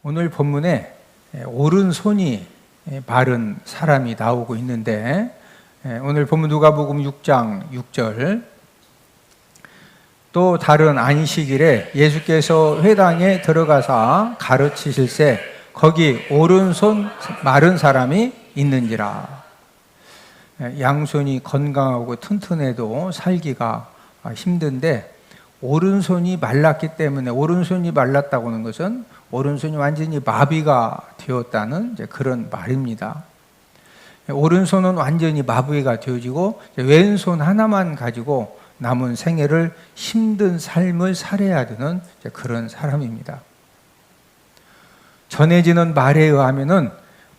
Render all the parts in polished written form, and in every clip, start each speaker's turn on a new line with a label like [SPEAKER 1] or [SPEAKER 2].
[SPEAKER 1] 오늘 본문에 오른손이 바른 사람이 나오고 있는데, 오늘 본문 누가복음 6장 6절, 또 다른 안식일에 예수께서 회당에 들어가사 가르치실세 거기 오른손 마른 사람이 있는지라. 양손이 건강하고 튼튼해도 살기가 힘든데, 오른손이 말랐기 때문에, 오른손이 말랐다고 하는 것은 오른손이 완전히 마비가 되었다는 그런 말입니다. 오른손은 완전히 마비가 되어지고 왼손 하나만 가지고 남은 생애를 힘든 삶을 살아야 되는 그런 사람입니다. 전해지는 말에 의하면은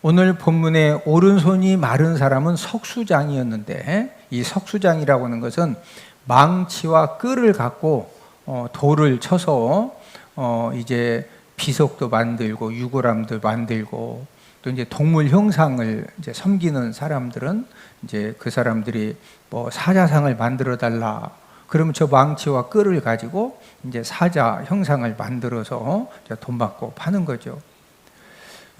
[SPEAKER 1] 오늘 본문의 오른손이 마른 사람은 석수장이었는데, 이 석수장이라고 하는 것은 망치와 끈을 갖고 돌을 쳐서 이제 비석도 만들고 유골함도 만들고, 또 이제 동물 형상을 이제 섬기는 사람들은 이제 그 사람들이 뭐 사자상을 만들어 달라 그러면 저 망치와 끈을 가지고 이제 사자 형상을 만들어서 돈 받고 파는 거죠.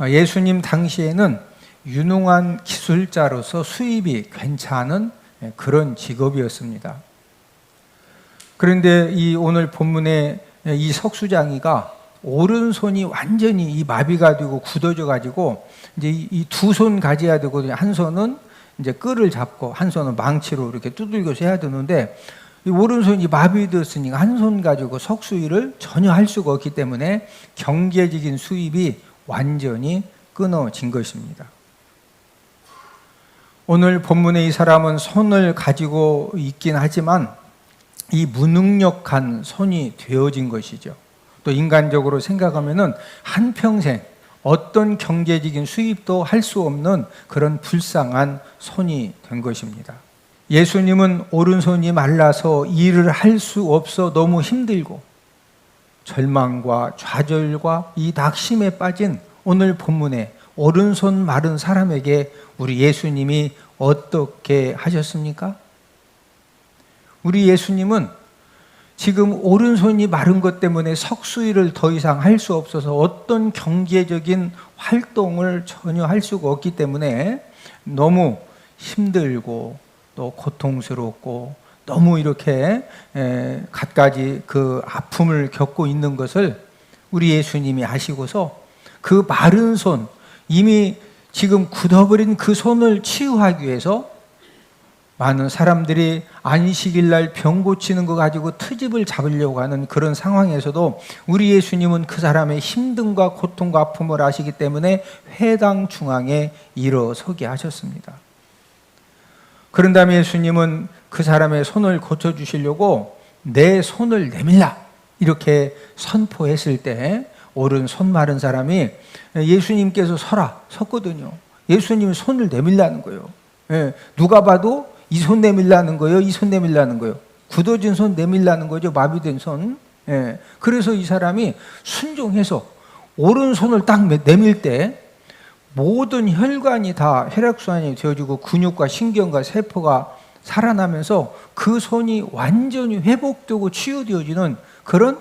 [SPEAKER 1] 예수님 당시에는 유능한 기술자로서 수입이 괜찮은 그런 직업이었습니다. 그런데 이 오늘 본문의 이 석수장이가 오른손이 완전히 이 마비가 되고 굳어져 가지고 이제 이 두 손 가져야 되거든요. 한 손은 이제 끈을 잡고 한 손은 망치로 이렇게 두들겨서 해야 되는데, 이 오른손이 마비되었으니까 한 손 가지고 석수일을 전혀 할 수가 없기 때문에 경제적인 수입이 완전히 끊어진 것입니다. 오늘 본문의 이 사람은 손을 가지고 있긴 하지만 이 무능력한 손이 되어진 것이죠. 또 인간적으로 생각하면은 한평생 어떤 경제적인 수입도 할 수 없는 그런 불쌍한 손이 된 것입니다. 예수님은 오른손이 말라서 일을 할 수 없어 너무 힘들고 절망과 좌절과 이 낙심에 빠진 오늘 본문에 오른손 마른 사람에게 우리 예수님이 어떻게 하셨습니까? 우리 예수님은 지금 오른손이 마른 것 때문에 석수일을 더 이상 할 수 없어서 어떤 경제적인 활동을 전혀 할 수가 없기 때문에 너무 힘들고 또 고통스럽고 너무 이렇게 갖가지 그 아픔을 겪고 있는 것을 우리 예수님이 아시고서 그 마른 손, 이미 지금 굳어버린 그 손을 치유하기 위해서 많은 사람들이 안식일 날 병 고치는 거 가지고 트집을 잡으려고 하는 그런 상황에서도 우리 예수님은 그 사람의 힘듦과 고통과 아픔을 아시기 때문에 회당 중앙에 일어서게 하셨습니다. 그런 다음에 예수님은 그 사람의 손을 고쳐주시려고 내 손을 내밀라 이렇게 선포했을 때 오른손 마른 사람이 예수님께서 섰거든요. 예수님이 손을 내밀라는 거예요. 누가 봐도 이 손 내밀라는 거예요? 이 손 내밀라는 거예요? 굳어진 손 내밀라는 거죠. 마비된 손. 그래서 이 사람이 순종해서 오른손을 딱 내밀 때 모든 혈관이 다 혈액순환이 되어지고 근육과 신경과 세포가 살아나면서 그 손이 완전히 회복되고 치유되어지는 그런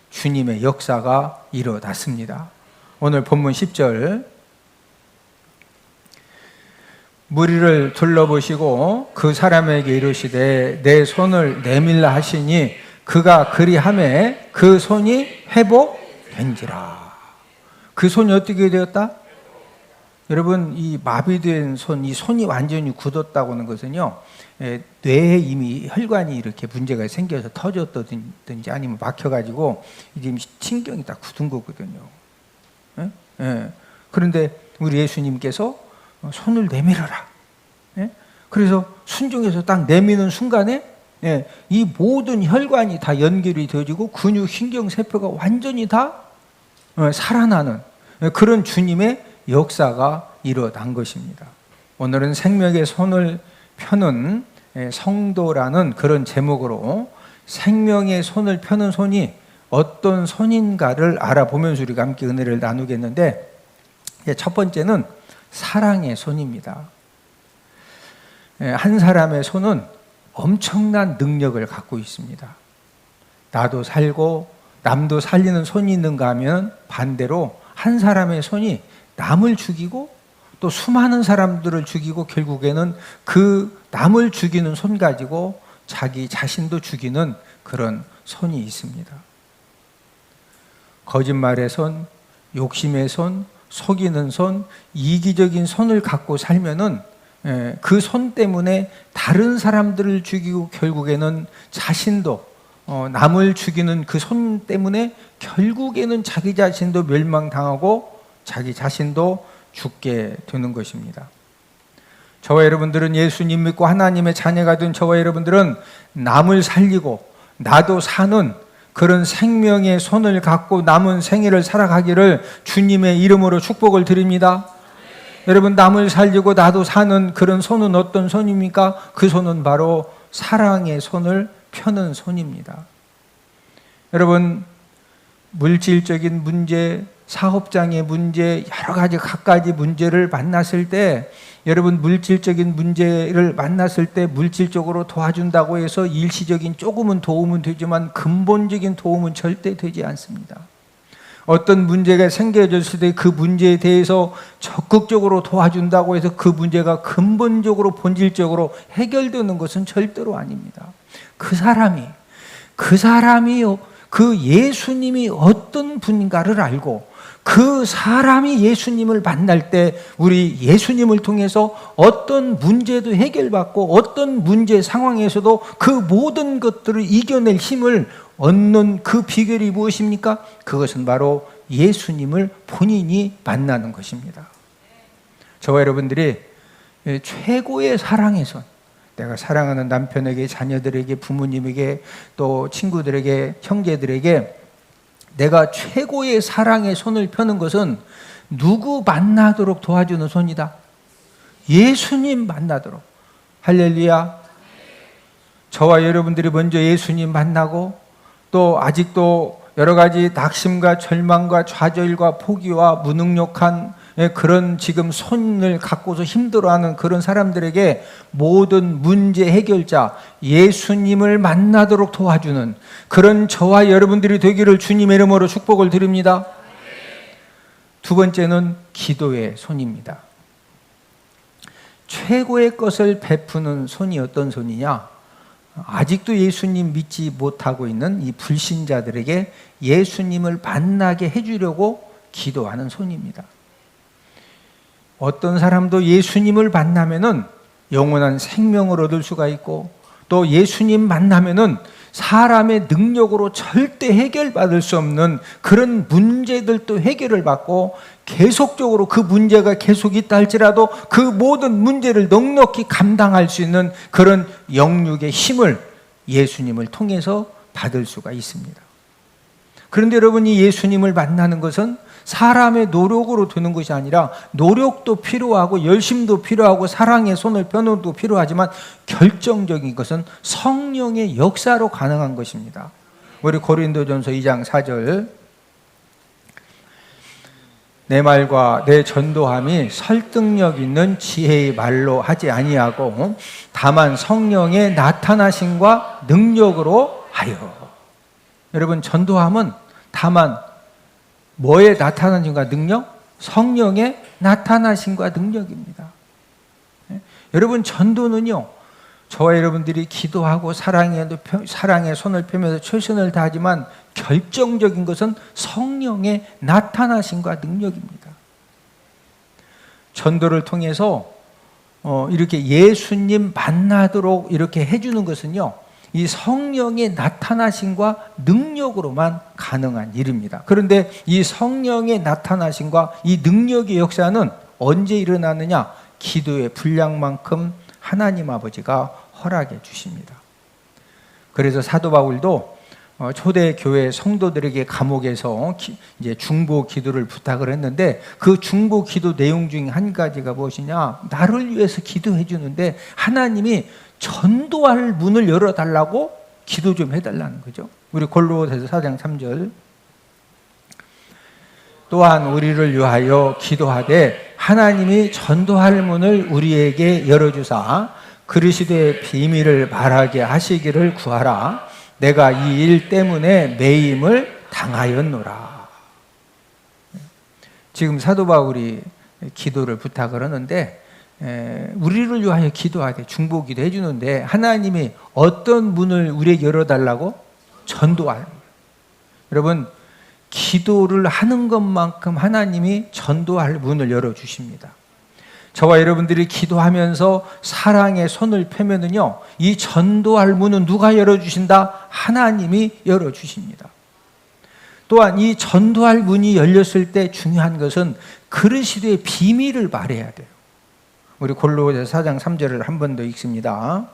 [SPEAKER 1] 주님의 역사가 일어났습니다. 오늘 본문 10절, 무리를 둘러보시고 그 사람에게 이르시되 내 손을 내밀라 하시니 그가 그리하매 그 손이 회복된지라. 그 손이 어떻게 되었다? 여러분, 이 마비된 손, 이 손이 완전히 굳었다고 하는 것은요, 뇌에 이미 혈관이 이렇게 문제가 생겨서 터졌든지 아니면 막혀가지고 이제 신경이 다 굳은 거거든요. 그런데 우리 예수님께서 손을 내밀어라. 그래서 순종해서 딱 내미는 순간에 이 모든 혈관이 다 연결이 되어지고 근육, 신경, 세포가 완전히 다 살아나는 그런 주님의 역사가 일어난 것입니다. 오늘은 생명의 손을 펴는 성도라는 그런 제목으로 생명의 손을 펴는 손이 어떤 손인가를 알아보면서 우리가 함께 은혜를 나누겠는데, 첫 번째는 사랑의 손입니다. 한 사람의 손은 엄청난 능력을 갖고 있습니다. 나도 살고 남도 살리는 손이 있는가 하면 반대로 한 사람의 손이 남을 죽이고 또 수많은 사람들을 죽이고 결국에는 그 남을 죽이는 손 가지고 자기 자신도 죽이는 그런 손이 있습니다. 거짓말의 손, 욕심의 손, 속이는 손, 이기적인 손을 갖고 살면은 그 손 때문에 다른 사람들을 죽이고 결국에는 자신도 남을 죽이는 그 손 때문에 결국에는 자기 자신도 멸망당하고 자기 자신도 죽게 되는 것입니다. 저와 여러분들은 예수님 믿고 하나님의 자녀가 된 저와 여러분들은 남을 살리고 나도 사는 그런 생명의 손을 갖고 남은 생애를 살아가기를 주님의 이름으로 축복을 드립니다. 여러분, 남을 살리고 나도 사는 그런 손은 어떤 손입니까? 그 손은 바로 사랑의 손을 펴는 손입니다. 여러분, 물질적인 문제, 사업장의 문제, 여러 가지 갖가지 문제를 만났을 때, 여러분, 물질적인 문제를 만났을 때 물질적으로 도와준다고 해서 일시적인 조금은 도움은 되지만 근본적인 도움은 절대 되지 않습니다. 어떤 문제가 생겨졌을 때 그 문제에 대해서 적극적으로 도와준다고 해서 그 문제가 근본적으로 본질적으로 해결되는 것은 절대로 아닙니다. 그 사람이 그 예수님이 어떤 분인가를 알고 그 사람이 예수님을 만날 때 우리 예수님을 통해서 어떤 문제도 해결받고 어떤 문제 상황에서도 그 모든 것들을 이겨낼 힘을 얻는 그 비결이 무엇입니까? 그것은 바로 예수님을 본인이 만나는 것입니다. 저와 여러분들이 최고의 사랑의 손, 내가 사랑하는 남편에게, 자녀들에게, 부모님에게, 또 친구들에게, 형제들에게 내가 최고의 사랑의 손을 펴는 것은 누구 만나도록 도와주는 손이다? 예수님 만나도록. 할렐루야. 저와 여러분들이 먼저 예수님 만나고 또 아직도 여러 가지 낙심과 절망과 좌절과 포기와 무능력한 그런 지금 손을 갖고서 힘들어하는 그런 사람들에게 모든 문제 해결자 예수님을 만나도록 도와주는 그런 저와 여러분들이 되기를 주님의 이름으로 축복을 드립니다. 두 번째는 기도의 손입니다. 최고의 것을 베푸는 손이 어떤 손이냐? 아직도 예수님 믿지 못하고 있는 이 불신자들에게 예수님을 만나게 해주려고 기도하는 손입니다. 어떤 사람도 예수님을 만나면은 영원한 생명을 얻을 수가 있고 또 예수님 만나면은 사람의 능력으로 절대 해결받을 수 없는 그런 문제들도 해결을 받고 계속적으로 그 문제가 계속 있다 할지라도 그 모든 문제를 넉넉히 감당할 수 있는 그런 영육의 힘을 예수님을 통해서 받을 수가 있습니다. 그런데 여러분이 예수님을 만나는 것은 사람의 노력으로 되는 것이 아니라 노력도 필요하고 열심도 필요하고 사랑의 손을 펴는 것도 필요하지만 결정적인 것은 성령의 역사로 가능한 것입니다. 우리 고린도전서 2장 4절, 내 말과 내 전도함이 설득력 있는 지혜의 말로 하지 아니하고 다만 성령의 나타나심과 능력으로 하여. 여러분, 전도함은 다만 뭐에 나타나심과 능력? 성령의 나타나심과 능력입니다. 여러분, 전도는요, 저와 여러분들이 기도하고 사랑의 손을 펴면서 최선을 다하지만 결정적인 것은 성령의 나타나심과 능력입니다. 전도를 통해서 이렇게 예수님 만나도록 이렇게 해주는 것은요, 이 성령의 나타나심과 능력으로만 가능한 일입니다. 그런데 이 성령의 나타나심과 이 능력의 역사는 언제 일어나느냐? 기도의 분량만큼 하나님 아버지가 허락해 주십니다. 그래서 사도 바울도 초대교회 성도들에게 감옥에서 이제 중보 기도를 부탁을 했는데 그 중보 기도 내용 중에 한 가지가 무엇이냐? 나를 위해서 기도해 주는데 하나님이 전도할 문을 열어달라고 기도 좀 해달라는 거죠. 우리 골로새서 4장 3절, 또한 우리를 위하여 기도하되 하나님이 전도할 문을 우리에게 열어주사 그리스도의 비밀을 말하게 하시기를 구하라. 내가 이 일 때문에 매임을 당하였노라. 지금 사도 바울이 기도를 부탁을 하는데 우리를 위하여 기도하되 중보기도 해주는데 하나님이 어떤 문을 우리에게 열어달라고? 전도하는 거예요. 여러분, 기도를 하는 것만큼 하나님이 전도할 문을 열어주십니다. 저와 여러분들이 기도하면서 사랑의 손을 펴면은요, 이 전도할 문은 누가 열어주신다? 하나님이 열어주십니다. 또한 이 전도할 문이 열렸을 때 중요한 것은 그리스도의 비밀을 말해야 돼요. 우리 골로새서 4장 3절을 한 번 더 읽습니다.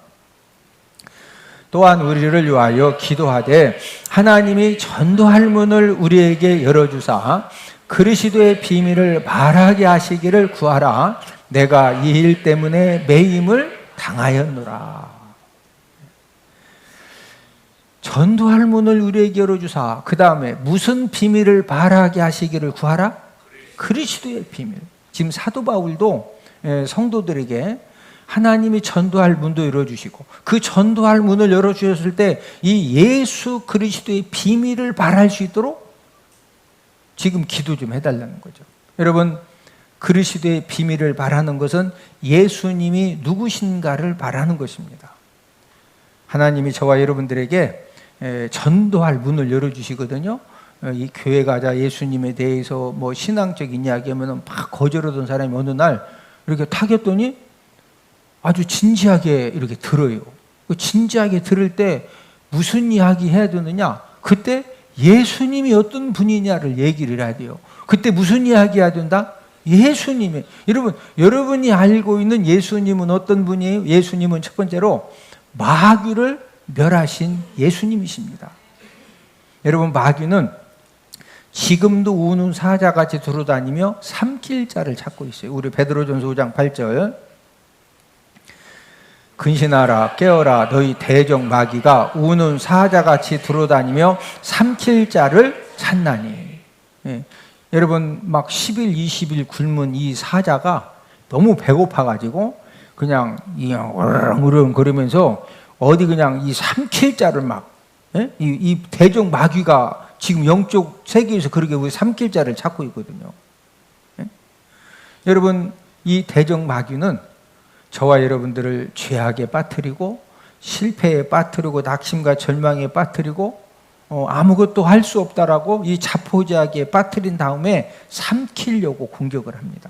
[SPEAKER 1] 또한 우리를 위하여 기도하되 하나님이 전도할 문을 우리에게 열어주사 그리스도의 비밀을 말하게 하시기를 구하라. 내가 이 일 때문에 매임을 당하였노라. 전도할 문을 우리에게 열어주사 그 다음에 무슨 비밀을 말하게 하시기를 구하라? 그리스도의 비밀. 지금 사도 바울도 성도들에게 하나님이 전도할 문도 열어주시고 그 전도할 문을 열어주셨을 때 이 예수 그리스도의 비밀을 말할 수 있도록 지금 기도 좀 해달라는 거죠. 여러분, 그리스도의 비밀을 말하는 것은 예수님이 누구신가를 말하는 것입니다. 하나님이 저와 여러분들에게 전도할 문을 열어주시거든요. 이 교회 가자 예수님에 대해서 뭐 신앙적인 이야기하면 막 거절하던 사람이 어느 날 이렇게 타겠더니 아주 진지하게 이렇게 들어요. 진지하게 들을 때 무슨 이야기 해야 되느냐? 그때 예수님이 어떤 분이냐를 얘기를 해야 돼요. 그때 무슨 이야기 해야 된다? 예수님의. 여러분, 여러분이 알고 있는 예수님은 어떤 분이에요? 예수님은 첫 번째로 마귀를 멸하신 예수님이십니다. 여러분, 마귀는 지금도 우는 사자같이 돌아다니며 삼킬 자를 찾고 있어요. 우리 베드로전서 5장 8절. 근신하라 깨어라 너희 대적 마귀가 우는 사자같이 돌아다니며 삼킬 자를 찾나니. 여러분, 막 10일 20일 굶은 이 사자가 너무 배고파가지고 그냥 으렁으렁 거리면서 어디 그냥 이 삼킬 자를 막 이 대적 마귀가 지금 영적 세계에서 그렇게 우리 삼킬 자를 찾고 있거든요. 여러분, 이 대적 마귀는 저와 여러분들을 죄악에 빠뜨리고 실패에 빠뜨리고 낙심과 절망에 빠뜨리고 아무것도 할 수 없다라고 이 자포자기에 빠뜨린 다음에 삼키려고 공격을 합니다.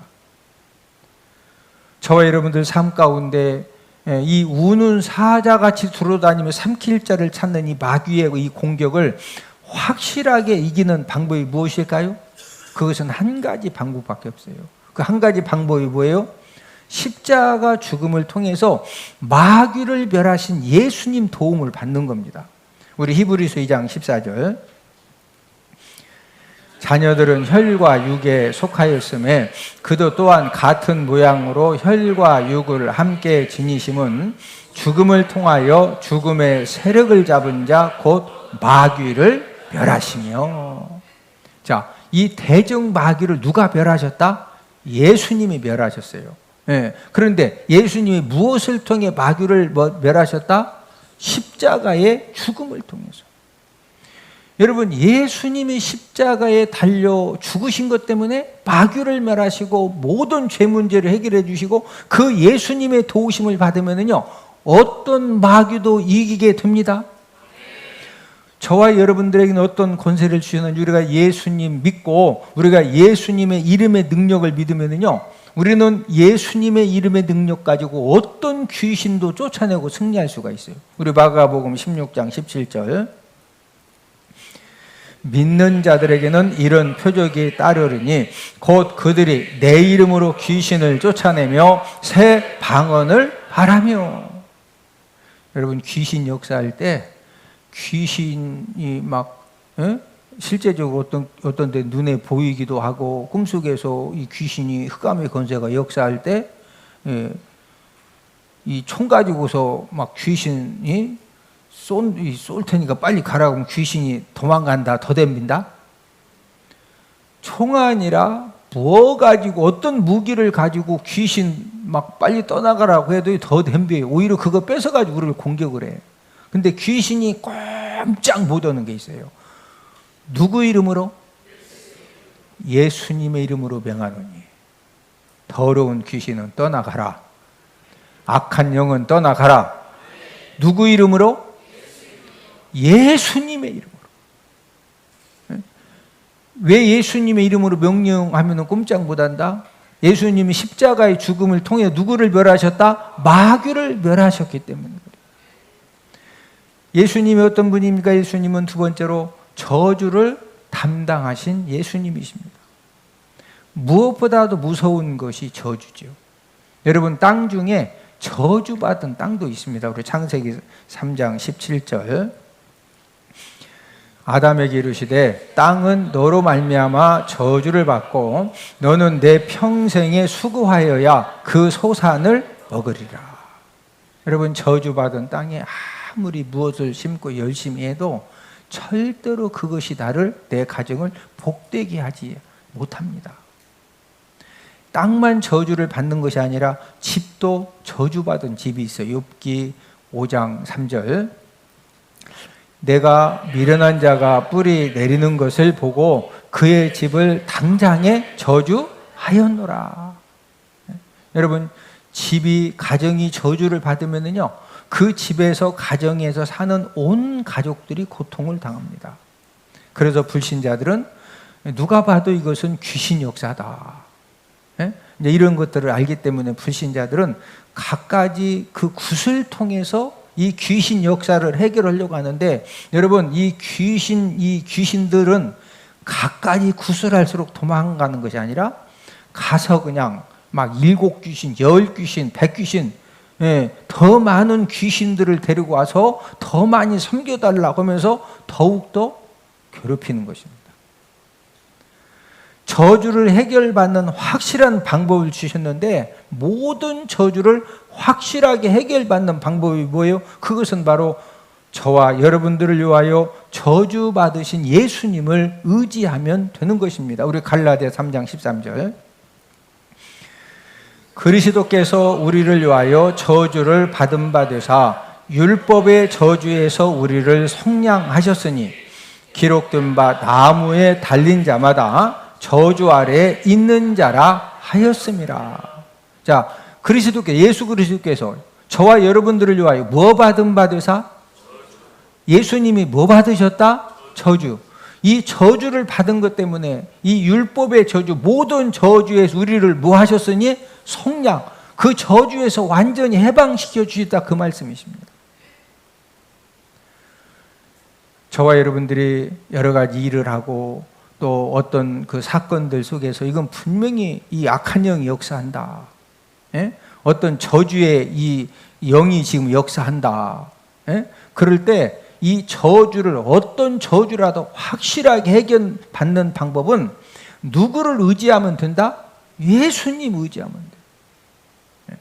[SPEAKER 1] 저와 여러분들 삶 가운데 이 우는 사자같이 돌아다니며 삼킬 자를 찾는 이 마귀의 이 공격을 확실하게 이기는 방법이 무엇일까요? 그것은 한 가지 방법밖에 없어요. 그 한 가지 방법이 뭐예요? 십자가 죽음을 통해서 마귀를 멸하신 예수님 도움을 받는 겁니다. 우리 히브리서 2장 14절. 자녀들은 혈과 육에 속하였음에 그도 또한 같은 모양으로 혈과 육을 함께 지니심은 죽음을 통하여 죽음의 세력을 잡은 자 곧 마귀를 멸하시며. 자, 이 대적 마귀를 누가 멸하셨다? 예수님이 멸하셨어요. 그런데 예수님이 무엇을 통해 마귀를 멸하셨다? 십자가의 죽음을 통해서. 여러분, 예수님이 십자가에 달려 죽으신 것 때문에 마귀를 멸하시고 모든 죄 문제를 해결해 주시고 그 예수님의 도우심을 받으면요 어떤 마귀도 이기게 됩니다. 저와 여러분들에게는 어떤 권세를 주시는지 우리가 예수님 믿고 우리가 예수님의 이름의 능력을 믿으면요 우리는 예수님의 이름의 능력 가지고 어떤 귀신도 쫓아내고 승리할 수가 있어요. 우리 마가복음 16장 17절. 믿는 자들에게는 이런 표적이 따르리니 곧 그들이 내 이름으로 귀신을 쫓아내며 새 방언을 말하며. 여러분, 귀신 역사할 때 귀신이 막 실제적으로 어떤 데 눈에 보이기도 하고 꿈속에서 이 귀신이 흑암의 권세가 역사할 때 이 총 가지고서 막 귀신이 쏠 테니까 빨리 가라고 하면 귀신이 도망간다, 더 덤빈다. 총 아니라 뭐 가지고 어떤 무기를 가지고 귀신 막 빨리 떠나가라고 해도 더 덤벼요. 오히려 그거 뺏어가지고 우리를 공격을 해. 근데 귀신이 꼼짝 못 오는 게 있어요. 누구 이름으로? 예수님의 이름으로 명하노니 더러운 귀신은 떠나가라. 악한 영은 떠나가라. 누구 이름으로? 예수님의 이름으로. 왜 예수님의 이름으로 명령하면 꼼짝 못한다? 예수님이 십자가의 죽음을 통해 누구를 멸하셨다? 마귀를 멸하셨기 때문에 그래요. 예수님이 어떤 분입니까? 예수님은 두 번째로 저주를 담당하신 예수님이십니다. 무엇보다도 무서운 것이 저주죠. 여러분, 땅 중에 저주받은 땅도 있습니다. 우리 창세기 3장 17절. 아담에게 이르시되 땅은 너로 말미암아 저주를 받고 너는 내 평생에 수고하여야 그 소산을 먹으리라. 여러분, 저주받은 땅에 아무리 무엇을 심고 열심히 해도 절대로 그것이 나를, 내 가정을 복되게 하지 못합니다. 땅만 저주를 받는 것이 아니라 집도 저주받은 집이 있어요. 욥기 5장 3절. 내가 미련한 자가 뿌리 내리는 것을 보고 그의 집을 당장에 저주하였노라. 여러분, 집이, 가정이 저주를 받으면요, 그 집에서, 가정에서 사는 온 가족들이 고통을 당합니다. 그래서 불신자들은 누가 봐도 이것은 귀신 역사다, 이제 이런 것들을 알기 때문에 불신자들은 갖가지 그 굿을 통해서 이 귀신 역사를 해결하려고 하는데, 여러분, 이 귀신들은 갖가지 굿을 할수록 도망가는 것이 아니라 가서 그냥 막 7귀신, 10귀신, 100귀신, 더 많은 귀신들을 데리고 와서 더 많이 섬겨달라고 하면서 더욱더 괴롭히는 것입니다. 저주를 해결받는 확실한 방법을 주셨는데, 모든 저주를 확실하게 해결받는 방법이 뭐예요? 그것은 바로 저와 여러분들을 위하여 저주받으신 예수님을 의지하면 되는 것입니다. 우리 갈라디아 3장 13절. 그리스도께서 우리를 위하여 저주를 받은 바 되사 율법의 저주에서 우리를 속량하셨으니 기록된 바 나무에 달린 자마다 저주 아래에 있는 자라 하였음이라. 자, 예수 그리스도께서 저와 여러분들을 위하여 뭐 받은 바 되사? 예수님이 뭐 받으셨다? 저주. 이 저주를 받은 것 때문에 이 율법의 저주, 모든 저주에서 우리를 뭐 하셨으니? 속량. 그 저주에서 완전히 해방시켜 주셨다, 그 말씀이십니다. 저와 여러분들이 여러 가지 일을 하고 또 어떤 그 사건들 속에서 이건 분명히 이 악한 영이 역사한다, 어떤 저주의 이 영이 지금 역사한다, 그럴 때 이 저주를, 어떤 저주라도 확실하게 해결받는 방법은 누구를 의지하면 된다? 예수님 의지하면 돼.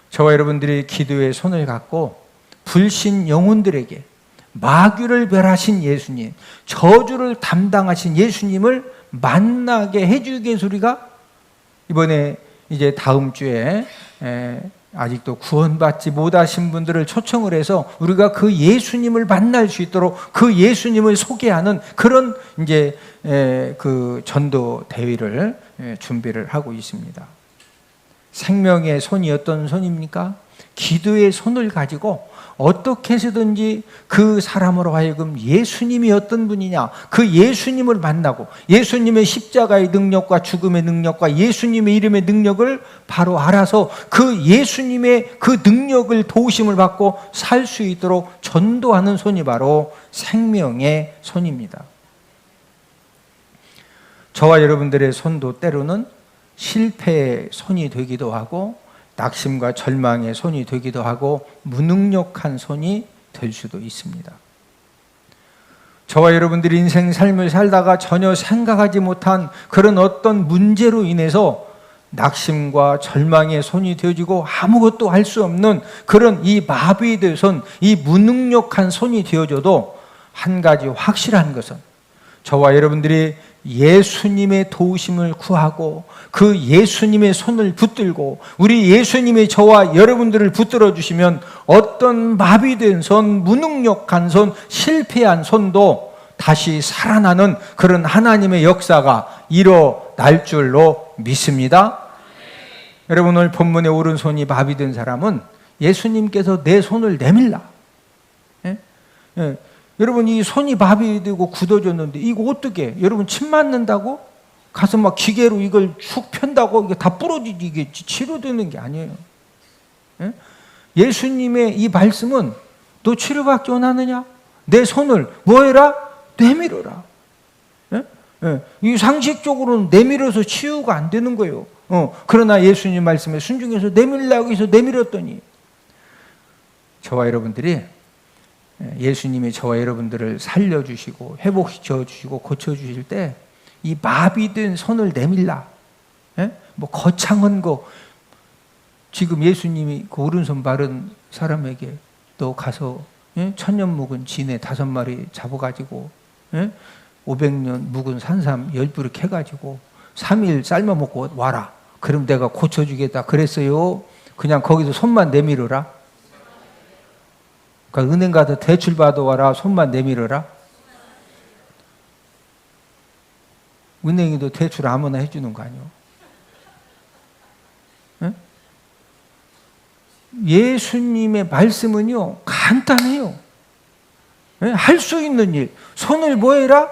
[SPEAKER 1] 저와 여러분들이 기도의 손을 갖고 불신 영혼들에게 마귀를 멸하신 예수님, 저주를 담당하신 예수님을 만나게 해주기 위해서 우리가 이번에 이제 다음 주에 아직도 구원받지 못하신 분들을 초청을 해서 우리가 그 예수님을 만날 수 있도록 그 예수님을 소개하는 그런 이제 그 전도 대회를 준비를 하고 있습니다. 생명의 손이 어떤 손입니까? 기도의 손을 가지고 어떻게 해서든지 그 사람으로 하여금 예수님이 어떤 분이냐, 그 예수님을 만나고 예수님의 십자가의 능력과 죽음의 능력과 예수님의 이름의 능력을 바로 알아서 그 예수님의 그 능력을, 도우심을 받고 살 수 있도록 전도하는 손이 바로 생명의 손입니다. 저와 여러분들의 손도 때로는 실패의 손이 되기도 하고 낙심과 절망의 손이 되기도 하고 무능력한 손이 될 수도 있습니다. 저와 여러분들이 인생 삶을 살다가 전혀 생각하지 못한 그런 어떤 문제로 인해서 낙심과 절망의 손이 되어지고 아무것도 할 수 없는 그런 이 마비된 손, 이 무능력한 손이 되어져도 한 가지 확실한 것은 저와 여러분들이 예수님의 도우심을 구하고 그 예수님의 손을 붙들고 우리 예수님이 저와 여러분들을 붙들어 주시면 어떤 마비된 손, 무능력한 손, 실패한 손도 다시 살아나는 그런 하나님의 역사가 일어날 줄로 믿습니다. 여러분, 오늘 본문에 오른손이 마비된 사람은 예수님께서 내 손을 내밀라. 예? 예. 여러분, 이 손이 마비되고 굳어졌는데 이거 어떻게? 여러분, 침 맞는다고 가서 막 기계로 이걸 쑥 편다고 이게 다 부러지지, 이게 치료되는 게 아니에요. 예? 예수님의 이 말씀은 너 치료받기 원하느냐? 내 손을 뭐해라? 내밀어라. 예? 예. 이 상식적으로는 내밀어서 치유가 안 되는 거예요. 그러나 예수님 말씀에 순종해서 내밀라고 해서 내밀었더니 저와 여러분들이, 예수님이 저와 여러분들을 살려주시고 회복시켜주시고 고쳐주실 때 이 마비된 손을 내밀라. 예? 뭐 거창한 거, 지금 예수님이 그 오른손 마른 사람에게 너 가서 천년 묵은 진해 5마리 잡아가지고 500년 묵은 산삼 10부를 캐가지고 3일 삶아먹고 와라. 그럼 내가 고쳐주겠다 그랬어요? 그냥 거기서 손만 내밀어라? 그러니까 은행 가서 대출 받아와라, 손만 내밀어라? 은행이도 대출 아무나 해주는 거 아니에요? 예? 예수님의 말씀은요 간단해요. 예? 할 수 있는 일, 손을 뭐해라?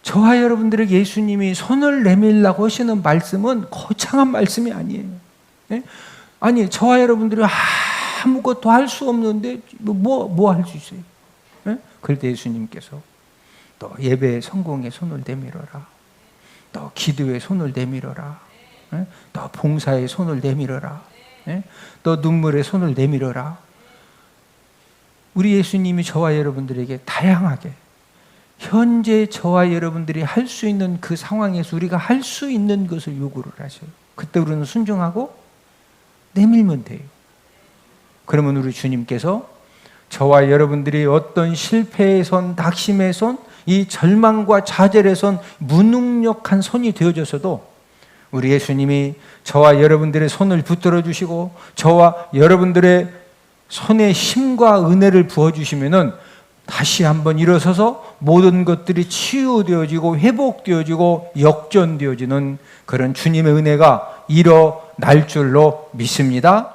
[SPEAKER 1] 저와 여러분들에게 예수님이 손을 내밀라고 하시는 말씀은 거창한 말씀이 아니에요. 예? 아니, 저와 여러분들이 아무것도 할 수 없는데 뭐 할 수 있어요? 예? 그럴 때 예수님께서 또 예배의 성공에 손을 내밀어라. 또 기도에 손을 내밀어라. 예? 또 봉사에 손을 내밀어라. 예? 또 눈물에 손을 내밀어라. 우리 예수님이 저와 여러분들에게 다양하게 현재 저와 여러분들이 할 수 있는 그 상황에서 우리가 할 수 있는 것을 요구를 하셔요. 그때 우리는 순종하고 내밀면 돼요. 그러면 우리 주님께서 저와 여러분들이 어떤 실패의 손, 낙심의 손, 이 절망과 좌절의 손, 무능력한 손이 되어져서도 우리 예수님이 저와 여러분들의 손을 붙들어 주시고 저와 여러분들의 손에 힘과 은혜를 부어주시면은 다시 한번 일어서서 모든 것들이 치유되어지고 회복되어지고 역전되어지는 그런 주님의 은혜가 일어날 줄로 믿습니다.